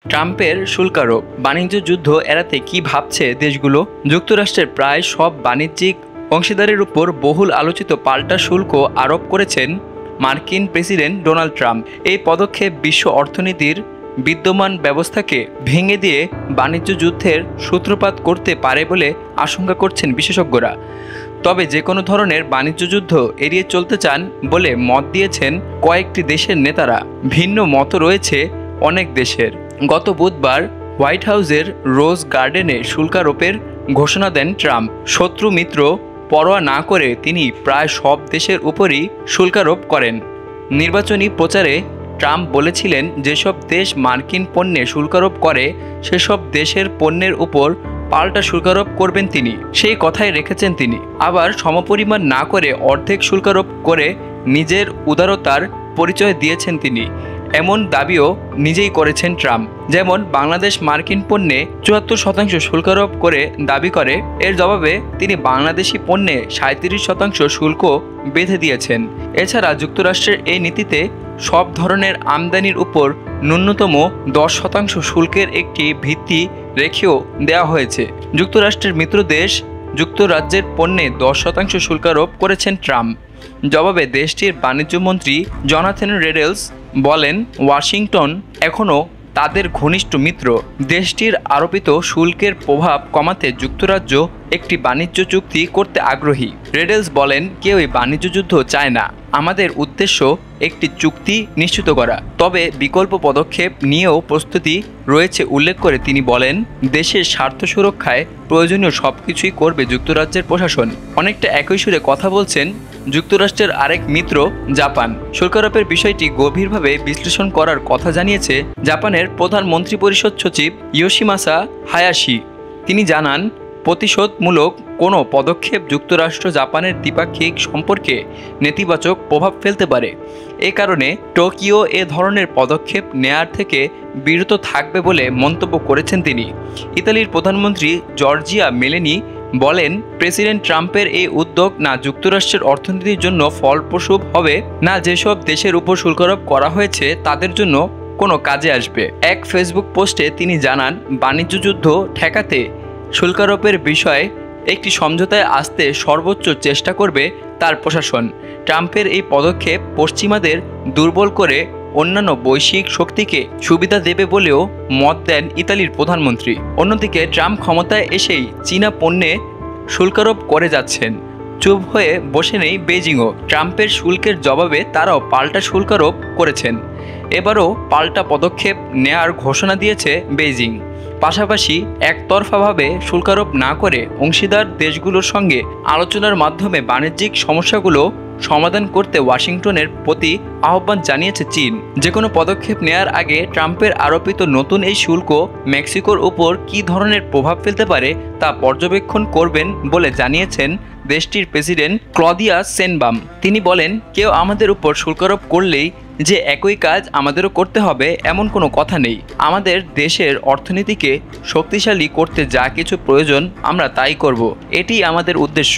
ট্রাম্পের শুল্কারোপ বাণিজ্য যুদ্ধ এড়াতে কি ভাবছে দেশগুলো? যুক্তরাষ্ট্রের প্রায় সব বাণিজ্যিক অংশীদারের উপর বহুল আলোচিত পাল্টা শুল্ক আরোপ করেছেন মার্কিন প্রেসিডেন্ট ডোনাল্ড ট্রাম্প। এই পদক্ষেপ বিশ্ব অর্থনীতির বিদ্যমান ব্যবস্থাকে ভেঙে দিয়ে বাণিজ্য যুদ্ধের সূত্রপাত করতে পারে বলে আশঙ্কা করছেন বিশেষজ্ঞরা। তবে যে কোনো ধরনের বাণিজ্য যুদ্ধ এড়িয়ে চলতে চান বলে মত দিয়েছেন কয়েকটি দেশের নেতারা। ভিন্ন মত রয়েছে অনেক দেশের। গত বুধবার হোয়াইট হাউসের রোজ গার্ডেনে শুল্কারোপের ঘোষণা দেন ট্রাম্প। শত্রু মিত্র পরোয়া না করে তিনি প্রায় সব দেশের উপরই শুল্কারোপ করেন। নির্বাচনী প্রচারে ট্রাম্প বলেছিলেন, যেসব দেশ মার্কিন পণ্যে শুল্কারোপ করে সেসব দেশের পণ্যের উপর পাল্টা শুল্কারোপ করবেন তিনি। সেই কথাই রেখেছেন তিনি। আবার সমপরিমাণ না করে অর্ধেক শুল্কারোপ করে নিজের উদারতার পরিচয় দিয়েছেন তিনি। এমন দাবিও নিজেই করেছেন ট্রাম্প। যেমন বাংলাদেশ মার্কিন পণ্যে ৭৪% শুল্কারোপ করে দাবি করে, এর জবাবে তিনি বাংলাদেশি পণ্যে ৩৭% শুল্ক বেঁধে দিয়েছেন। এছাড়া যুক্তরাষ্ট্রের এই নীতিতে সব ধরনের আমদানির উপর ন্যূনতম 10% শুল্কের একটি ভিত্তি রেখেও দেওয়া হয়েছে। যুক্তরাষ্ট্রের মিত্র দেশ যুক্তরাজ্যের পণ্যে 10% শুল্কারোপ করেছেন ট্রাম্প। জবাবে দেশটির বাণিজ্যমন্ত্রী জনাথন রেডলস বলেন, ওয়াশিংটন এখনও তাদের ঘনিষ্ঠ মিত্র। দেশটির আরোপিত শুল্কের প্রভাব কমাতে যুক্তরাজ্য একটি বাণিজ্য চুক্তি করতে আগ্রহী। রেডলস বলেন, কেউই বাণিজ্য যুদ্ধ চায় না। আমাদের উদ্দেশ্য একটি চুক্তি নিশ্চিত করা, তবে বিকল্প পদক্ষেপ নিয়েও প্রস্তুতি রয়েছে উল্লেখ করে তিনি বলেন, দেশের স্বার্থ সুরক্ষায় প্রয়োজনীয় সবকিছুই করবে যুক্তরাজ্যের প্রশাসন। অনেকটা একই সুরে কথা বলছেন যুক্তরাষ্ট্রের আরেক মিত্র জাপান। শুল্কারোপের বিষয়টি গভীরভাবে বিশ্লেষণ করার কথা জানিয়েছে জাপানের প্রধান মন্ত্রিপরিষদ সচিব ইয়োশিমাসা হায়াশি। তিনি জানান, প্রতিশোধমূলক কোনো পদক্ষেপ যুক্তরাষ্ট্র জাপানের দ্বিপাক্ষিক সম্পর্কে নেতিবাচক প্রভাব ফেলতে পারে। এ কারণে টোকিও এ ধরনের পদক্ষেপ নেয়ার থেকে বিরত থাকবে বলে মন্তব্য করেছেন তিনি। ইতালির প্রধানমন্ত্রী জর্জিয়া মেলোনি বলেন, প্রেসিডেন্ট ট্রাম্পের এই উদ্যোগ না যুক্তরাষ্ট্রের অর্থনীতির জন্য ফলপ্রসূ হবে, না যেসব দেশের উপর শুল্কারোপ করা হয়েছে তাদের জন্য কোনো কাজে আসবে। এক ফেসবুক পোস্টে তিনি জানান, বাণিজ্য যুদ্ধ ঠেকাতে শুল্কারোপের বিষয়ে একটি সমঝোতায় আসতে সর্বোচ্চ চেষ্টা করবে তার প্রশাসন। ট্রাম্পের এই পদক্ষেপ পশ্চিমাদের দুর্বল করে অন্যান্য বৈশ্বিক শক্তিকে সুবিধা দেবে বলেও মত দেন ইতালির প্রধানমন্ত্রী। অন্যদিকে ট্রাম্প ক্ষমতায় এসেই চীনা পণ্যে শুল্কারোপ করে যাচ্ছেন। চুপ হয়ে বসে নেই বেজিংও। ট্রাম্পের শুল্কের জবাবে তারাও পাল্টা শুল্কারোপ করেছেন। এবারও পাল্টা পদক্ষেপ নেয়ার ঘোষণা দিয়েছে বেইজিং। পাশাপাশি একতরফাভাবে শুল্কারোপ না করে অংশীদার দেশগুলোর সঙ্গে আলোচনার মাধ্যমে বাণিজ্যিক সমস্যাগুলো সমাধান করতে ওয়াশিংটনের প্রতি আহ্বান জানিয়েছে চীন। যে কোনো পদক্ষেপ নেয়ার আগে ট্রাম্পের আরোপিত নতুন এই শুল্ক মেক্সিকোর উপর কী ধরনের প্রভাব ফেলতে পারে তা পর্যবেক্ষণ করবেন বলে জানিয়েছেন দেশটির প্রেসিডেন্ট ক্লদিয়া শেনবাম। তিনি বলেন, কেউ আমাদের উপর শুল্কারোপ করলেই যে একই কাজ আমাদেরও করতে হবে এমন কোনো কথা নেই। আমাদের দেশের অর্থনীতিকে শক্তিশালী করতে যা কিছু প্রয়োজন আমরা তাই করব। এটিই আমাদের উদ্দেশ্য।